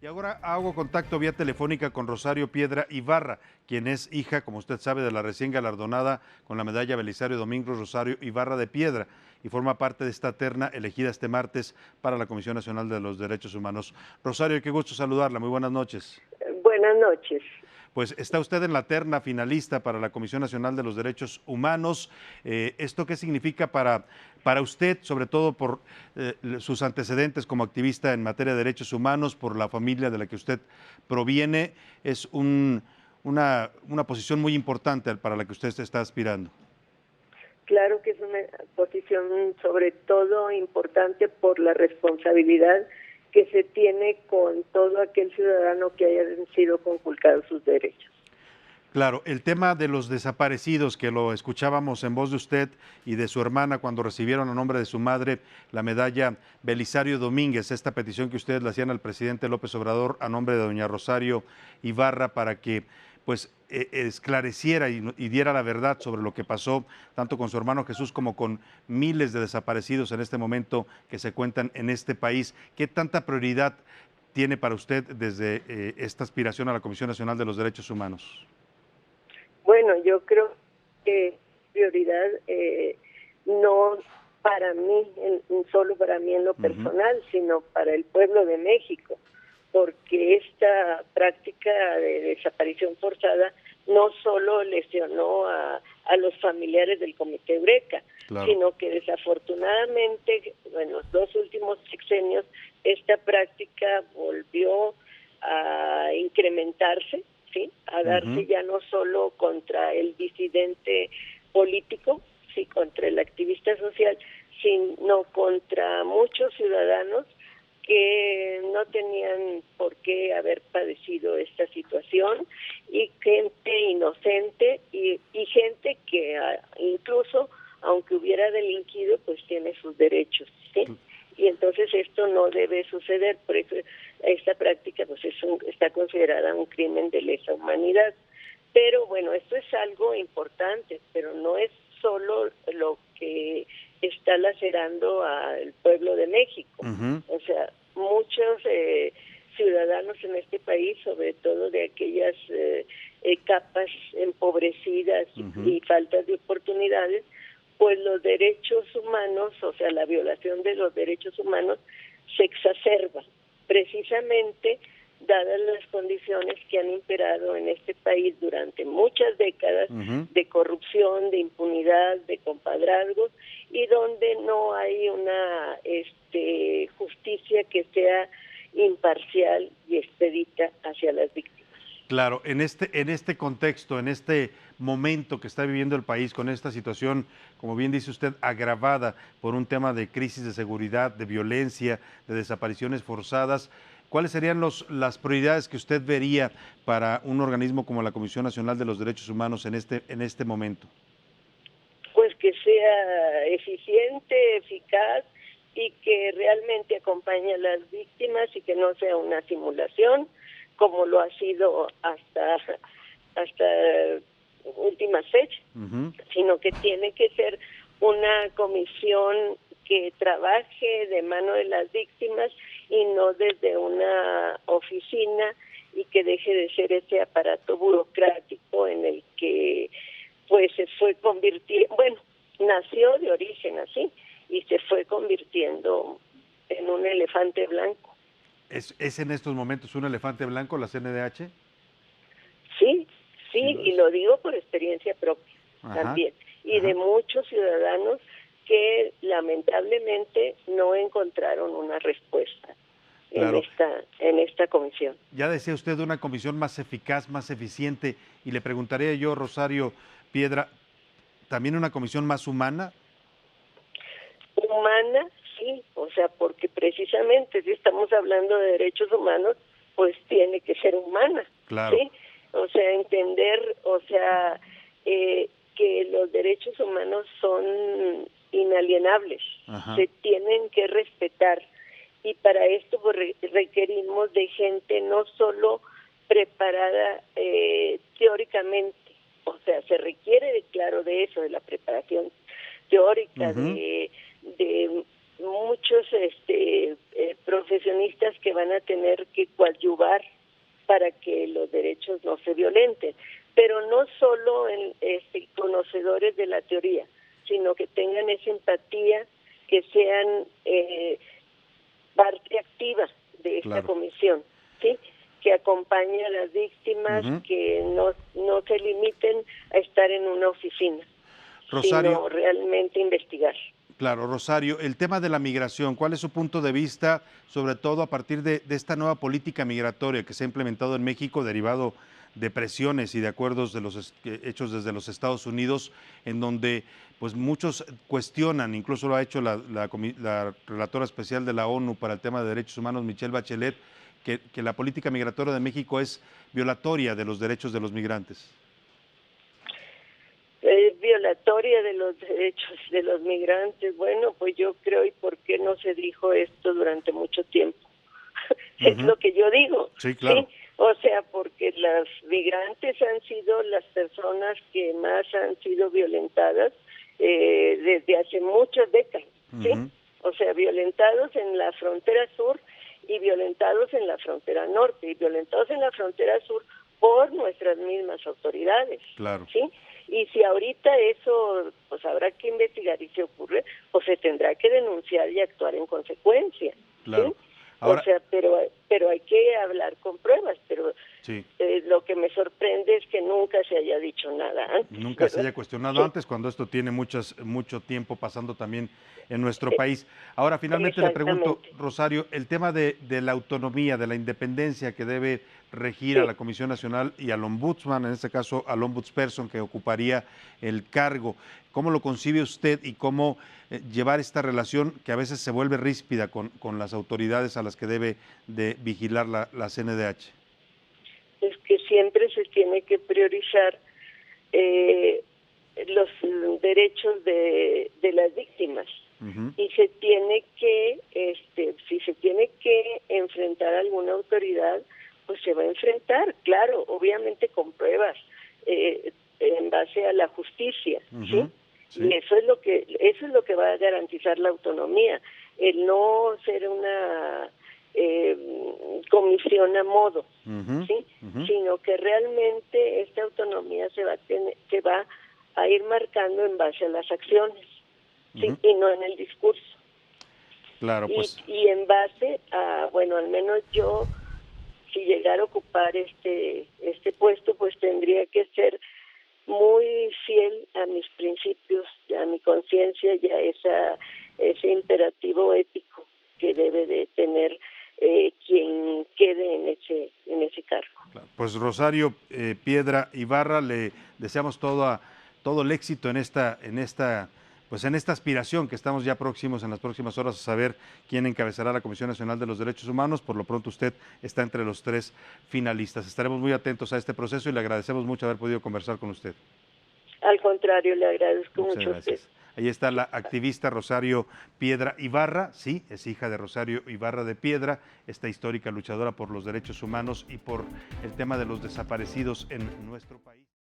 Y ahora hago contacto vía telefónica con Rosario Piedra Ibarra, quien es hija, como usted sabe, de la recién galardonada con la medalla Belisario Domingos Rosario Ibarra de Piedra, y forma parte de esta terna elegida este martes para la Comisión Nacional de los Derechos Humanos. Rosario, qué gusto saludarla, muy buenas noches. Buenas noches. Pues está usted en la terna finalista para la Comisión Nacional de los Derechos Humanos. ¿Esto qué significa para usted, sobre todo por sus antecedentes como activista en materia de derechos humanos, por la familia de la que usted proviene? Es una posición muy importante para la que usted se está aspirando. Claro que es una posición sobre todo importante por la responsabilidad que se tiene con todo aquel ciudadano que haya sido conculcados sus derechos. Claro, el tema de los desaparecidos, que lo escuchábamos en voz de usted y de su hermana cuando recibieron a nombre de su madre la medalla Belisario Domínguez, esta petición que ustedes le hacían al presidente López Obrador a nombre de doña Rosario Ibarra para que pues esclareciera y diera la verdad sobre lo que pasó tanto con su hermano Jesús como con miles de desaparecidos en este momento que se cuentan en este país. ¿Qué tanta prioridad tiene para usted desde esta aspiración a la Comisión Nacional de los Derechos Humanos? Bueno, yo creo que prioridad no para mí, solo para mí en lo personal, sino para el pueblo de México, porque esta práctica de desaparición forzada no solo lesionó a los familiares del Comité Eureka, Claro. sino que desafortunadamente en los dos últimos sexenios esta práctica volvió a incrementarse, ¿sí? A darse ya no solo contra el disidente político, sí, contra el activista social, sino contra muchos ciudadanos que no tenían por qué haber padecido esta situación, y gente inocente y gente que incluso aunque hubiera delinquido pues tiene sus derechos, ¿sí? Y entonces esto no debe suceder, por eso esta práctica pues está considerada un crimen de lesa humanidad. Pero bueno, esto es algo importante, pero no es solo lo que está lacerando al pueblo de México. O sea, muchos ciudadanos en este país, sobre todo de aquellas capas empobrecidas y faltas de oportunidades, pues los derechos humanos, o sea, la violación de los derechos humanos se exacerba, precisamente dadas las condiciones que han imperado en este país durante muchas décadas de corrupción, de impunidad, de compadrazgos, y donde no hay una justicia que sea imparcial y expedita hacia las víctimas. Claro, en este contexto, en este momento que está viviendo el país, con esta situación, como bien dice usted, agravada por un tema de crisis de seguridad, de violencia, de desapariciones forzadas, ¿cuáles serían las prioridades que usted vería para un organismo como la Comisión Nacional de los Derechos Humanos en este momento? Pues que sea eficiente, eficaz y que realmente acompañe a las víctimas y que no sea una simulación como lo ha sido hasta últimas fechas, sino que tiene que ser una comisión que trabaje de mano de las víctimas y no desde una oficina, y que deje de ser ese aparato burocrático en el que pues se fue convirtiendo, bueno, nació de origen así y se fue convirtiendo en un elefante blanco. ¿Es en estos momentos un elefante blanco la CNDH? Sí, Sí, y lo digo por experiencia propia también, y de muchos ciudadanos que lamentablemente no encontraron una respuesta Claro. en esta comisión. Ya decía usted una comisión más eficaz, más eficiente, y le preguntaría yo, Rosario Piedra, ¿también una comisión más humana? Humana, sí, o sea, porque precisamente si estamos hablando de derechos humanos, pues tiene que ser humana, Claro. ¿sí? O sea, entender, o sea, que los derechos humanos son inalienables, se tienen que respetar, y para esto pues, requerimos de gente no solo preparada teóricamente, o sea, se requiere, claro, de eso, de la preparación teórica, de muchos profesionistas que van a tener que coadyuvar para que los derechos no se violenten, pero no solo conocedores de la teoría, sino que tengan esa empatía, que sean parte activa de esta comisión, ¿sí? Que acompañe a las víctimas, que no se limiten a estar en una oficina, Rosario, sino realmente investigar. Claro, Rosario, el tema de la migración, ¿cuál es su punto de vista, sobre todo a partir de esta nueva política migratoria que se ha implementado en México, derivado de presiones y de acuerdos hechos desde los Estados Unidos, en donde pues muchos cuestionan, incluso lo ha hecho la relatora especial de la ONU para el tema de derechos humanos, Michelle Bachelet, que la política migratoria de México es violatoria de los derechos de los migrantes? Es violatoria de los derechos de los migrantes. Bueno, pues yo creo, ¿y por qué no se dijo esto durante mucho tiempo? Es lo que yo digo. Sí, claro. ¿Sí? O sea, porque las migrantes han sido las personas que más han sido violentadas desde hace muchas décadas, ¿sí? O sea, violentados en la frontera sur y violentados en la frontera norte, y violentados en la frontera sur por nuestras mismas autoridades, claro. ¿sí? Y si ahorita eso, pues habrá que investigar, y si ocurre, pues se tendrá que denunciar y actuar en consecuencia. Claro. ¿Sí? Ahora, o sea, pero hay que hablar con pruebas, pero sí. Lo que me sorprende es que nunca se haya dicho nada antes. Nunca ¿verdad? se haya cuestionado antes, cuando esto tiene mucho tiempo pasando también en nuestro país. Ahora, finalmente le pregunto, Rosario, el tema de la autonomía, de la independencia que debe regir a la Comisión Nacional y al Ombudsman, en este caso al Ombudsperson que ocuparía el cargo. ¿Cómo lo concibe usted y cómo llevar esta relación que a veces se vuelve ríspida con las autoridades a las que debe de vigilar la CNDH? Es que siempre se tiene que priorizar los derechos de las víctimas. Y se tiene que, si se tiene que enfrentar a alguna autoridad, pues se va a enfrentar, claro, obviamente con pruebas, en base a la justicia, ¿sí? Sí. Y eso es lo que va a garantizar la autonomía, el no ser una comisión a modo, ¿sí? Sino que realmente esta autonomía se va a ir marcando en base a las acciones, ¿sí? Y no en el discurso. Claro, pues. Y en base a, bueno, al menos yo, si llegara a ocupar este puesto, pues tendría que ser muy fiel a mis principios, a mi conciencia y a ese imperativo ético que debe de tener quien quede en ese cargo. Pues Rosario Piedra Ibarra, le deseamos todo el éxito en esta aspiración que estamos ya próximos en las próximas horas a saber quién encabezará la Comisión Nacional de los Derechos Humanos. Por lo pronto usted está entre los 3 finalistas. Estaremos muy atentos a este proceso y le agradecemos mucho haber podido conversar con usted. Al contrario, le agradezco mucho a usted. Ahí está la activista Rosario Piedra Ibarra, sí, es hija de Rosario Ibarra de Piedra, esta histórica luchadora por los derechos humanos y por el tema de los desaparecidos en nuestro país.